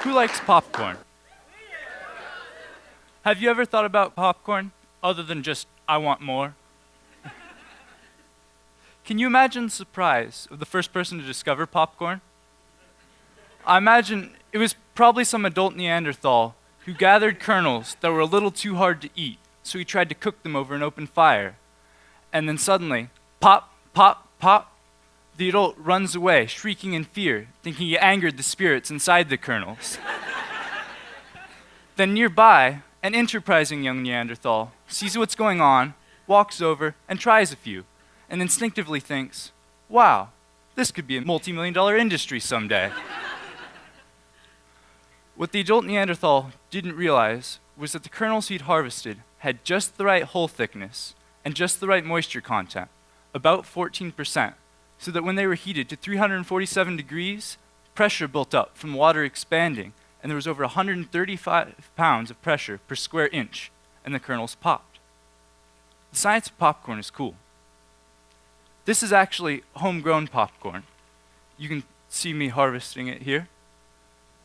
Who likes popcorn? Have you ever thought about popcorn other than just, I want more? Can you imagine the surprise of the first person to discover popcorn? I imagine it was probably some adult Neanderthal who gathered kernels that were a little too hard to eat, so he tried to cook them over an open fire. And then suddenly, pop, pop, pop, the adult runs away, shrieking in fear, thinking he angered the spirits inside the kernels. Then nearby, an enterprising young Neanderthal sees what's going on, walks over, and tries a few, and instinctively thinks, wow, this could be a multi-million-dollar industry someday. What the adult Neanderthal didn't realize was that the kernels he'd harvested had just the right hull thickness and just the right moisture content, about 14%, so that when they were heated to 347 degrees, pressure built up from water expanding, and there was over 135 pounds of pressure per square inch, and the kernels popped. The science of popcorn is cool. This is actually homegrown popcorn. You can see me harvesting it here.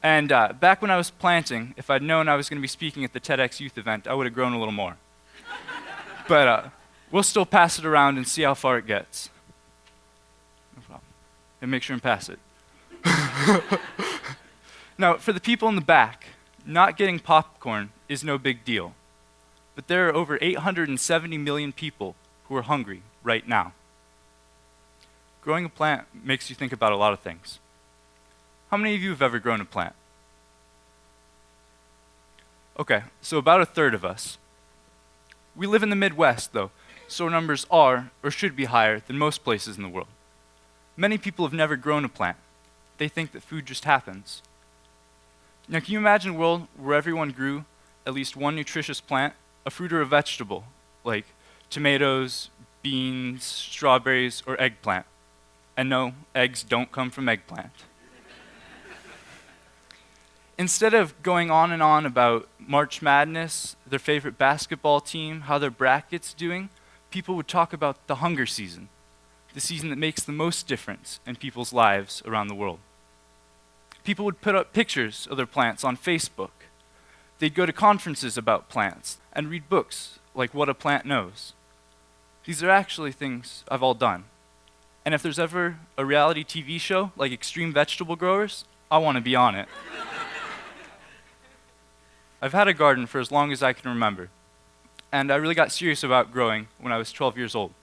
And back when I was planting, if I'd known I was going to be speaking at the TEDxYouth event, I would have grown a little more. But we'll still pass it around and see how far it gets. No problem. And make sure and pass it. Now, for the people in the back, not getting popcorn is no big deal. But there are over 870 million people who are hungry right now. Growing a plant makes you think about a lot of things. How many of you have ever grown a plant? Okay, so about a third of us. We live in the Midwest, though, so our numbers are, or should be higher than most places in the world. Many people have never grown a plant. They think that food just happens. Now, can you imagine a world where everyone grew at least one nutritious plant, a fruit or a vegetable, like tomatoes, beans, strawberries, or eggplant? And no, eggs don't come from eggplant. Instead of going on and on about March Madness, their favorite basketball team, how their bracket's doing, people would talk about the hunger season, the season that makes the most difference in people's lives around the world. People would put up pictures of their plants on Facebook. They'd go to conferences about plants and read books like What a Plant Knows. These are actually things I've all done. And if there's ever a reality TV show like Extreme Vegetable Growers, I want to be on it. I've had a garden for as long as I can remember, and I really got serious about growing when I was 12 years old.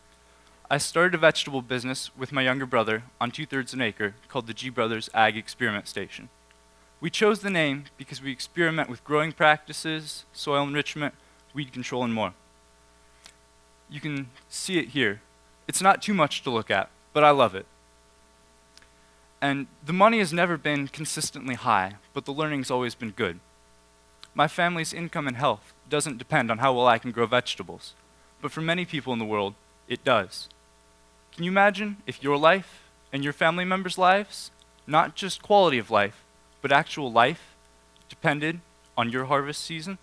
I started a vegetable business with my younger brother on 2/3 an acre called the G Brothers Ag Experiment Station. We chose the name because we experiment with growing practices, soil enrichment, weed control, and more. You can see it here. It's not too much to look at, but I love it. And the money has never been consistently high, but the learning's always been good. My family's income and health doesn't depend on how well I can grow vegetables, but for many people in the world, it does. Can you imagine if your life and your family members' lives, not just quality of life, but actual life, depended on your harvest season?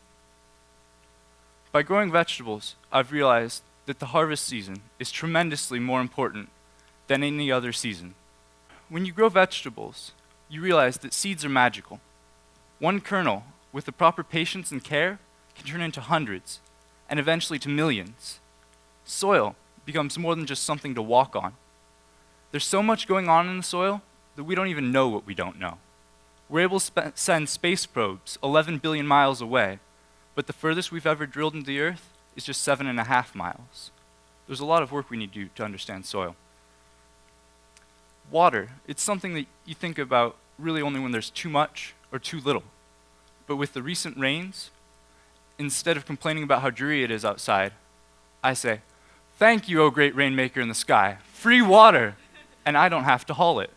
By growing vegetables, I've realized that the harvest season is tremendously more important than any other season. When you grow vegetables, you realize that seeds are magical. One kernel, with the proper patience and care, can turn into hundreds, and eventually to millions. Soil becomes more than just something to walk on. There's so much going on in the soil that we don't even know what we don't know. We're able to send space probes 11 billion miles away, but the furthest we've ever drilled into the earth is just 7.5 miles. There's a lot of work we need to do to understand soil. Water, it's something that you think about really only when there's too much or too little. But with the recent rains, instead of complaining about how dreary it is outside, I say, thank you, O great rainmaker in the sky, free water, and I don't have to haul it.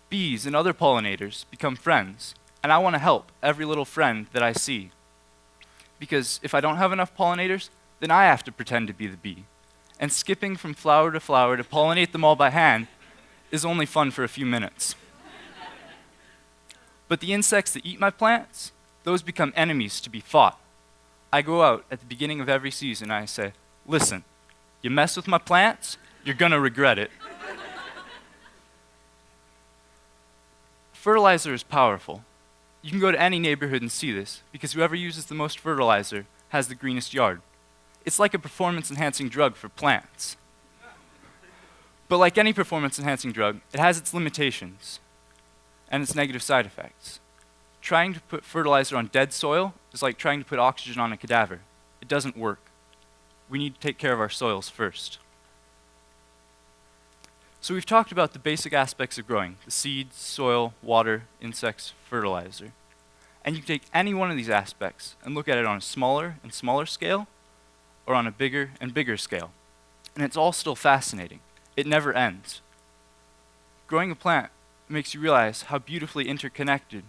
Bees and other pollinators become friends, and I want to help every little friend that I see. Because if I don't have enough pollinators, then I have to pretend to be the bee. And skipping from flower to pollinate them all by hand is only fun for a few minutes. But the insects that eat my plants, those become enemies to be fought. I go out at the beginning of every season and I say, listen, you mess with my plants, you're gonna regret it. Fertilizer is powerful. You can go to any neighborhood and see this, because whoever uses the most fertilizer has the greenest yard. It's like a performance-enhancing drug for plants. But like any performance-enhancing drug, it has its limitations and its negative side effects. Trying to put fertilizer on dead soil is like trying to put oxygen on a cadaver. It doesn't work. We need to take care of our soils first. So we've talked about the basic aspects of growing: the seeds, soil, water, insects, fertilizer. And you can take any one of these aspects and look at it on a smaller and smaller scale, or on a bigger and bigger scale. And it's all still fascinating. It never ends. Growing a plant makes you realize how beautifully interconnected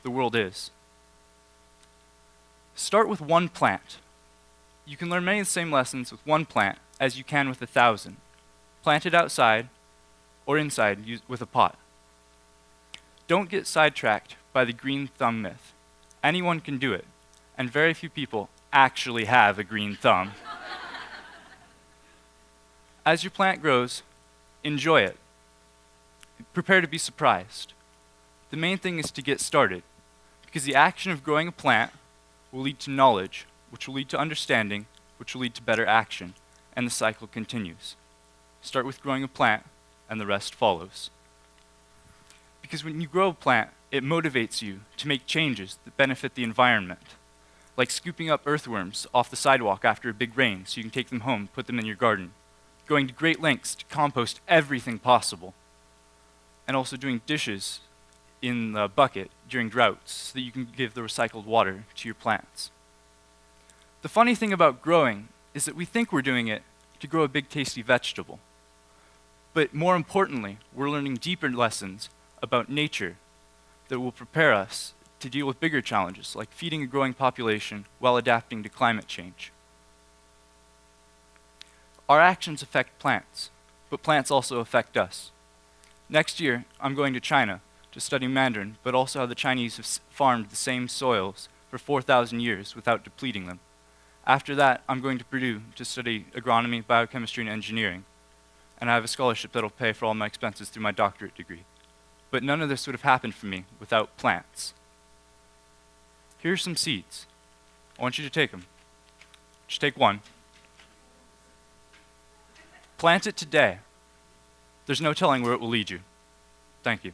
the world is. Start with one plant. You can learn many of the same lessons with one plant as you can with 1,000. Plant it outside or inside with a pot. Don't get sidetracked by the green thumb myth. Anyone can do it, and very few people actually have a green thumb. As your plant grows, enjoy it. Prepare to be surprised. The main thing is to get started, because the action of growing a plant will lead to knowledge, which will lead to understanding, which will lead to better action, and the cycle continues. Start with growing a plant, and the rest follows. Because when you grow a plant, it motivates you to make changes that benefit the environment, like scooping up earthworms off the sidewalk after a big rain so you can take them home, put them in your garden, going to great lengths to compost everything possible, and also doing dishes in the bucket during droughts so that you can give the recycled water to your plants. The funny thing about growing is that we think we're doing it to grow a big tasty vegetable. But more importantly, we're learning deeper lessons about nature that will prepare us to deal with bigger challenges, like feeding a growing population while adapting to climate change. Our actions affect plants, but plants also affect us. Next year, I'm going to China to study Mandarin, but also how the Chinese have farmed the same soils for 4,000 years without depleting them. After that, I'm going to Purdue to study agronomy, biochemistry, and engineering, and I have a scholarship that'll pay for all my expenses through my doctorate degree. But none of this would have happened for me without plants. Here are some seeds. I want you to take them. Just take one. Plant it today. There's no telling where it will lead you. Thank you.